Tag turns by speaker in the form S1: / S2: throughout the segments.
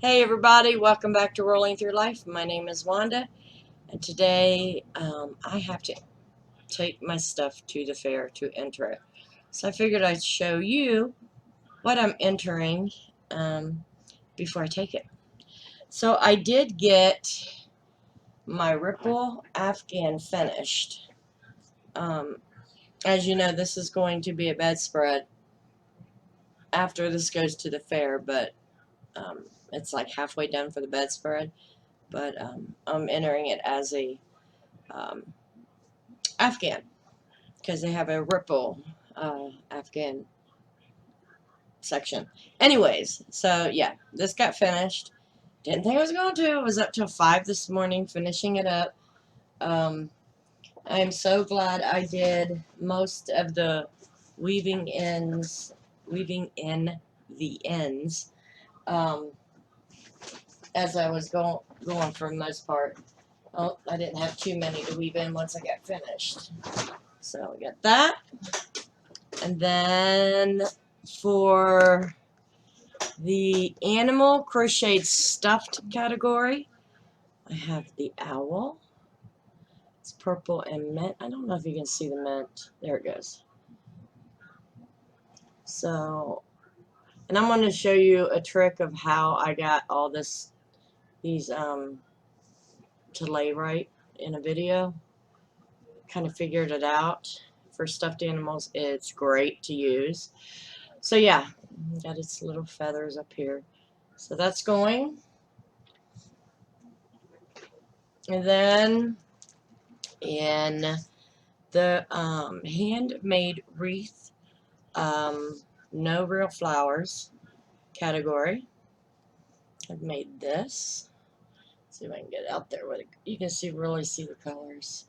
S1: Hey everybody, welcome back to Rolling Through Life. My name is Wanda, and today I have to take my stuff to the fair to enter it. So I figured I'd show you what I'm entering before I take it. So I did get my Ripple Afghan finished. Um, as you know, this is going to be a bedspread after this goes to the fair, but it's like halfway done for the bedspread. But I'm entering it as a um, Afghan because they have a Ripple Afghan section. Anyways, so yeah, this got finished. Didn't think I was going to. I was up till 5 this morning finishing it up. I'm so glad I did most of the weaving ends, weaving in the ends, um, as I was going for the most part. Oh, I didn't have too many to weave in once I got finished. So we got that. And then for the animal crocheted stuffed category, I have the owl. It's purple and mint. I don't know if you can see the mint. There it goes. So, and I'm going to show you a trick of how I got all these to lay right in a video. Kind of figured it out. For stuffed animals, it's great to use. So yeah, got its little feathers up here. So that's going. And then in the handmade wreath, no real flowers category, I've made this. Let's see if I can get it out there with it. You can really see the colors.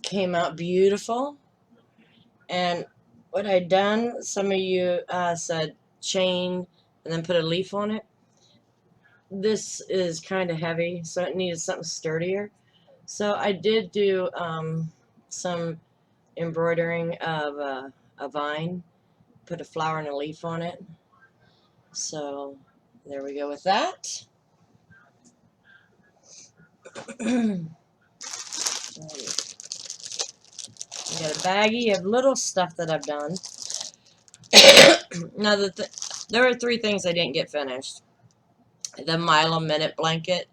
S1: Came out beautiful. And what I'd done, some of you said chain and then put a leaf on it. This is kind of heavy, so it needed something sturdier. So I did do some embroidering of a vine, put a flower and a leaf on it. So there we go with that. I got a baggie of little stuff that I've done. Now there are 3 things I didn't get finished. The Milo Minute blanket.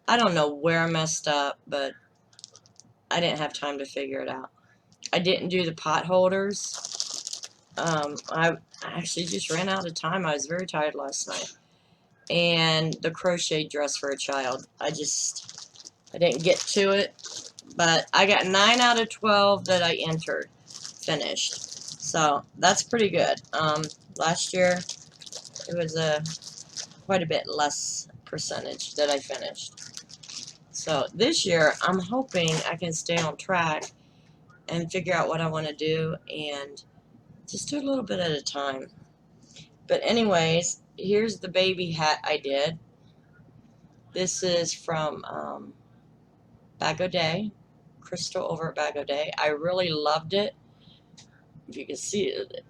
S1: I don't know where I messed up, but I didn't have time to figure it out. I didn't do the pot holders. I actually just ran out of time. I was very tired last night. And the crochet dress for a child. I didn't get to it, but I got 9 out of 12 that I entered finished. So that's pretty good. Last year it was quite a bit less percentage that I finished. So this year I'm hoping I can stay on track and figure out what I want to do and just do a little bit at a time. But anyways, here's the baby hat I did. This is from Bag O' Day, Crystal over at Bag O' Day. I really loved it. If you can see it,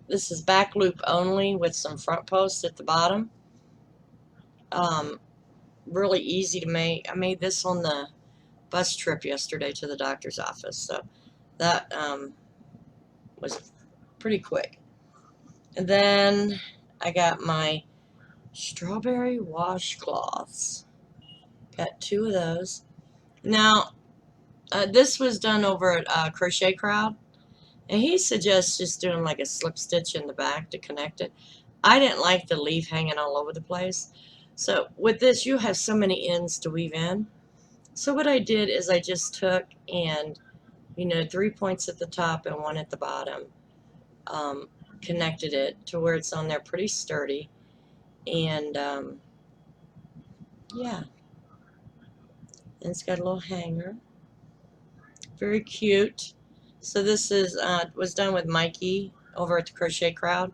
S1: this is back loop only with some front posts at the bottom. Really easy to make. I made this on the bus trip yesterday to the doctor's office, so that was pretty quick. And then I got my strawberry washcloths. Got 2 of those. Now, this was done over at Crochet Crowd, and he suggests just doing like a slip stitch in the back to connect it. I didn't like the leaf hanging all over the place. So with this, you have so many ends to weave in. So what I did is I just took and, 3 points at the top and 1 at the bottom, connected it to where it's on there pretty sturdy. And yeah, and it's got a little hanger. Very cute. So this was done with Mikey over at the Crochet Crowd.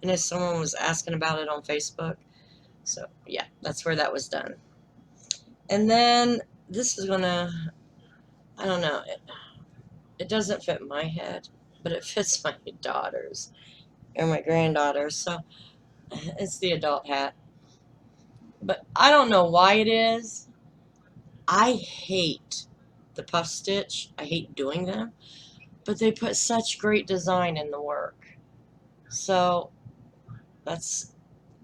S1: And if someone was asking about it on Facebook. So yeah, that's where that was done. And then this is gonna, I don't know, it doesn't fit my head, but it fits my daughter's. and my granddaughter. So it's the adult hat. But I don't know why it is. I hate the puff stitch. I hate doing them. But they put such great design in the work. So that's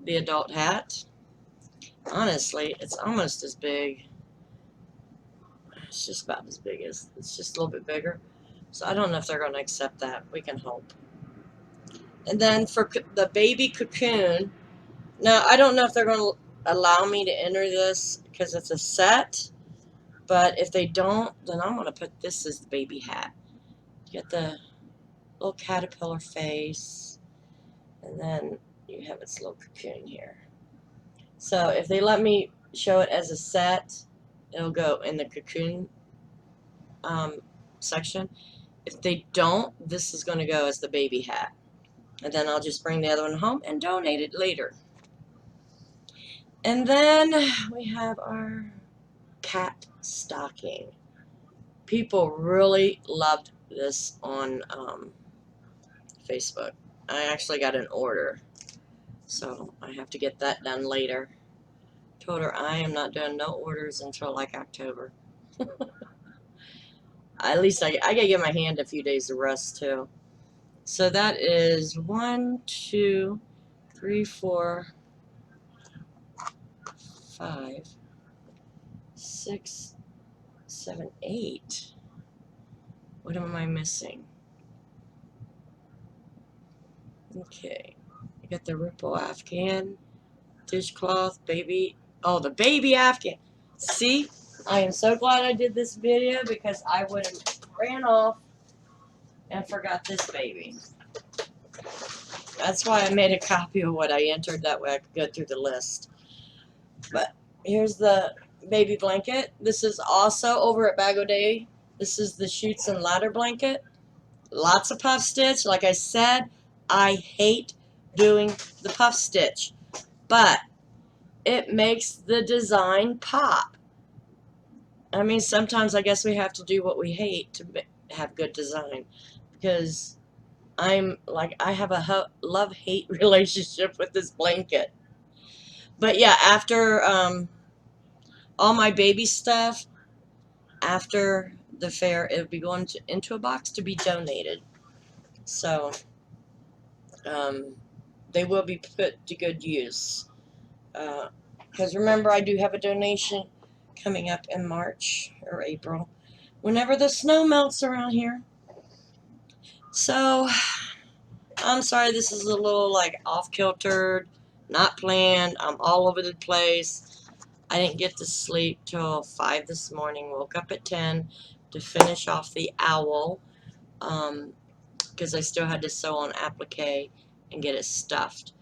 S1: the adult hat. Honestly, it's almost as big. It's just about as big as, it's just a little bit bigger. So I don't know if they're going to accept that. We can hope. And then for the baby cocoon, now I don't know if they're going to allow me to enter this because it's a set. But if they don't, then I'm going to put this as the baby hat. You get the little caterpillar face, and then you have its little cocoon here. So if they let me show it as a set, it'll go in the cocoon section. If they don't, this is going to go as the baby hat. And then I'll just bring the other one home and donate it later. And then we have our cat stocking. People really loved this on Facebook. I actually got an order, so I have to get that done later. Told her I am not doing no orders until like October. At least I gotta give my hand a few days of rest too. So that is 1, 2, 3, 4, 5, 6, 7, 8. What am I missing? Okay, I got the Ripple Afghan dishcloth baby. Oh, the baby Afghan. See, I am so glad I did this video because I would have ran off and forgot this baby. That's why I made a copy of what I entered. That way I could go through the list. But here's the baby blanket. This is also over at Bag O' Day. This is the Chutes and Ladder blanket. Lots of puff stitch. Like I said, I hate doing the puff stitch. But it makes the design pop. I mean, sometimes I guess we have to do what we hate to have good design. Because I have a love-hate relationship with this blanket. But yeah, after all my baby stuff, after the fair, it would be going into a box to be donated. So um, they will be put to good use. Because remember, I do have a donation coming up in March or April, whenever the snow melts around here. So I'm sorry, this is a little like off-kiltered, not planned. I'm all over the place. I didn't get to sleep till 5 this morning. Woke up at 10 to finish off the owl because I still had to sew on applique and get it stuffed.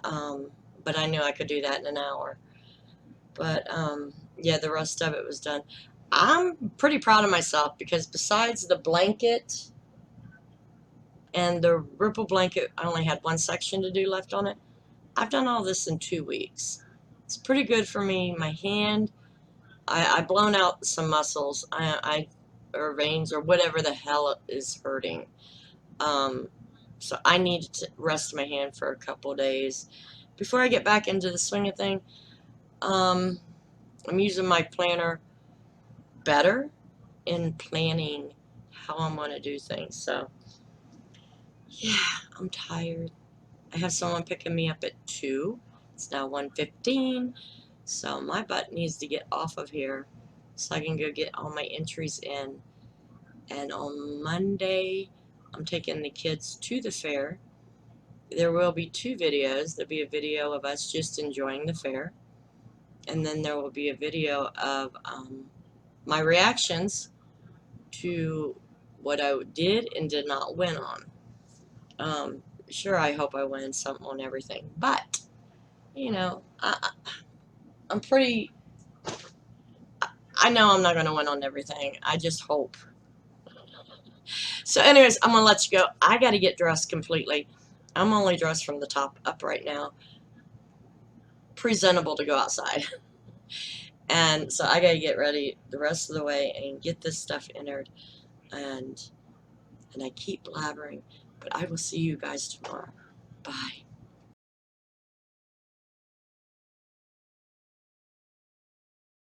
S1: But I knew I could do that in an hour. But yeah, the rest of it was done. I'm pretty proud of myself because besides the blanket and the ripple blanket, I only had one section to do left on it. I've done all this in 2 weeks. It's pretty good for me. My hand, I blown out some muscles, or veins or whatever the hell is hurting. So I need to rest my hand for a couple of days before I get back into the swing of thing. I'm using my planner better in planning how I'm going to do things. So yeah, I'm tired. I have someone picking me up at 2. It's now 1:15. So my butt needs to get off of here so I can go get all my entries in. And on Monday, I'm taking the kids to the fair. There will be 2 videos. There'll be a video of us just enjoying the fair. And then there will be a video of my reactions to what I did and did not win on. Sure, I hope I win something on everything. But, you know, I'm pretty... I know I'm not going to win on everything. I just hope. So anyways, I'm going to let you go. I got to get dressed completely. I'm only dressed from the top up right now. Presentable to go outside. And so I got to get ready the rest of the way and get this stuff entered. And I keep blabbering. But I will see you guys tomorrow. Bye.